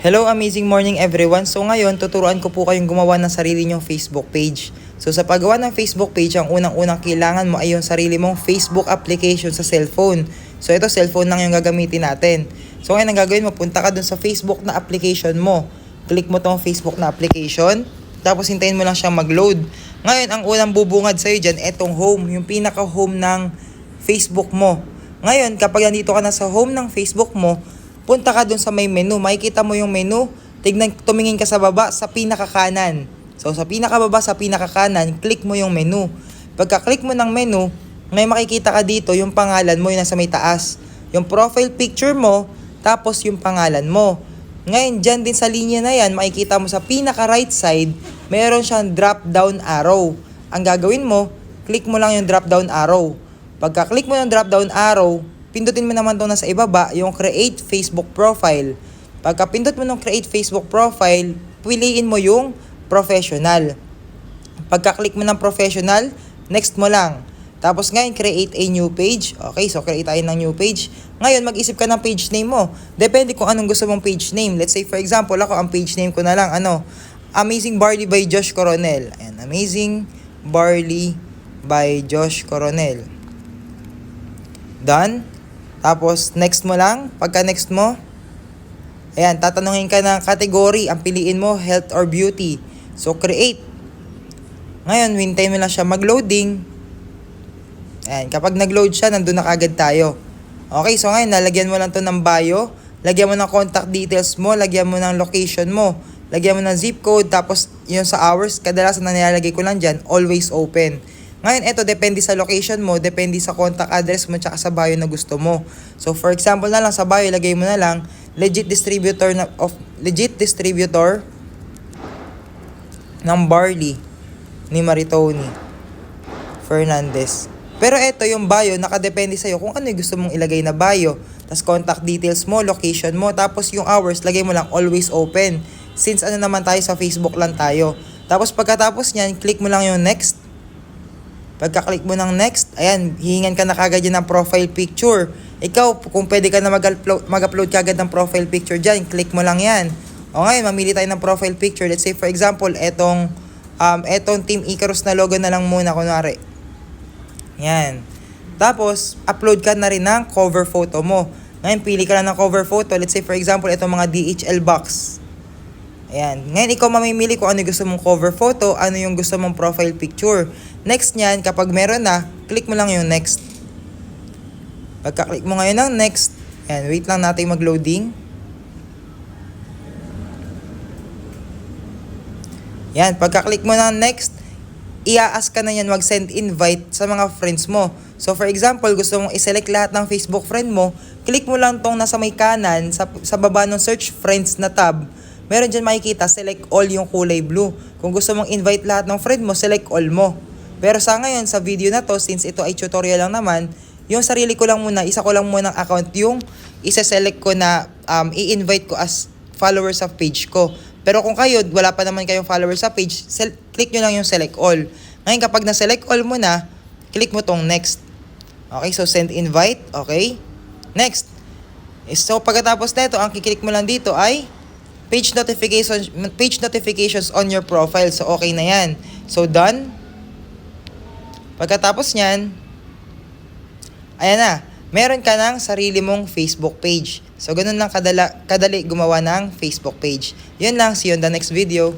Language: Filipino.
Hello, amazing morning everyone. So ngayon, tuturuan ko po kayong gumawa ng sarili nyong Facebook page. So sa paggawa ng Facebook page, ang unang-unang kailangan mo ay yung sarili mong Facebook application sa cellphone. So ito, cellphone lang yung gagamitin natin. So ngayon, ang gagawin mo, punta ka dun sa Facebook na application mo. Click mo tong Facebook na application, tapos hintayin mo lang siyang mag-load. Ngayon, ang unang bubungad sa'yo dyan, etong home, yung pinaka-home ng Facebook mo. Ngayon, kapag nandito ka na sa home ng Facebook mo, punta ka dun sa may menu. Makikita mo yung menu. Tumingin ka sa baba, sa pinakakanan. So, sa pinakababa, sa pinakakanan, click mo yung menu. Pagka-click mo ng menu, may makikita ka dito yung pangalan mo, yung nasa may taas. Yung profile picture mo, tapos yung pangalan mo. Ngayon, dyan din sa linya na yan, makikita mo sa pinaka-right side, meron siyang drop-down arrow. Ang gagawin mo, click mo lang yung drop-down arrow. Pagka-click mo yung drop-down arrow, pindutin mo naman itong nasa ibaba, yung Create Facebook Profile. Pagka pindot mo ng Create Facebook Profile, piliin mo yung Professional. Pagka-click mo ng Professional, next mo lang. Tapos ngayon, create a new page. Okay, so create tayo ng new page. Ngayon, mag-isip ka ng page name mo. Depende kung anong gusto mong page name. Let's say, for example, ako, ang page name ko na lang, Amazing Barley by Josh Coronel. Ayan, Amazing Barley by Josh Coronel. Done. Tapos, next mo lang. Pagka next mo, ayan, tatanungin ka ng category. Ang piliin mo, health or beauty. So, create. Ngayon, hintayin mo lang siya mag-loading. Ayan, kapag nag-load siya, nandun na kagad tayo. Okay, so ngayon, lalagyan mo lang to ng bio. Lagyan mo ng contact details mo. Lagyan mo ng location mo. Lagyan mo ng zip code. Tapos, yun sa hours, kadalasan na nilalagay ko lang dyan, always open. Ngayon, ito depende sa location mo, depende sa contact address mo, tsaka sa bio na gusto mo. So, for example na lang, sa bio, lagay mo na lang, legit distributor ng barley ni Maritoni Fernandez. Pero ito, yung bio, nakadepende sa'yo kung ano yung gusto mong ilagay na bio. Tapos, contact details mo, location mo, tapos yung hours, lagay mo lang, always open. Since ano naman tayo, sa Facebook lang tayo. Tapos, pagkatapos nyan, click mo lang yung next. Pagka-click mo ng next, ayan, hihingan ka na kagad yan ng profile picture. Ikaw, kung pwede ka na mag-upload kagad ng profile picture dyan, click mo lang yan. O ngayon, mamili tayo ng profile picture. Let's say, for example, etong Team Icarus na logo na lang muna, kunwari. Yan. Tapos, upload ka na rin ng cover photo mo. Ngayon, pili ka lang ng cover photo. Let's say, for example, itong mga DHL box. Ayan. Ngayon, ikaw mamimili kung ano yung gusto mong cover photo, ano yung gusto mong profile picture. Next nyan, kapag meron na, click mo lang yung next. Pagka-click mo ngayon ng next, ayan, wait lang natin mag-loading. Yan, pagka-click mo ng next, i-ask ka na yan mag-send invite sa mga friends mo. So, for example, gusto mong i-select lahat ng Facebook friend mo, click mo lang tong nasa may kanan, sa baba ng search friends na tab. Meron dyan makikita, select all yung kulay blue. Kung gusto mong invite lahat ng friend mo, select all mo. Pero sa ngayon, sa video na to, since ito ay tutorial lang naman, yung sarili ko lang muna, isa ko lang muna ng account yung isa-select ko na i-invite ko as followers sa page ko. Pero kung kayo, wala pa naman kayong followers sa page, click nyo lang yung select all. Ngayon, kapag na-select all mo na, click mo tong next. Okay, so send invite. Okay. Next. So, pagkatapos na ito, ang kiklik mo lang dito ay page notifications on your profile. So, okay na yan. So, done. Pagkatapos nyan, ayan na. Meron ka ng sarili mong Facebook page. So, ganun lang kadali gumawa ng Facebook page. Yun lang. See you on the next video.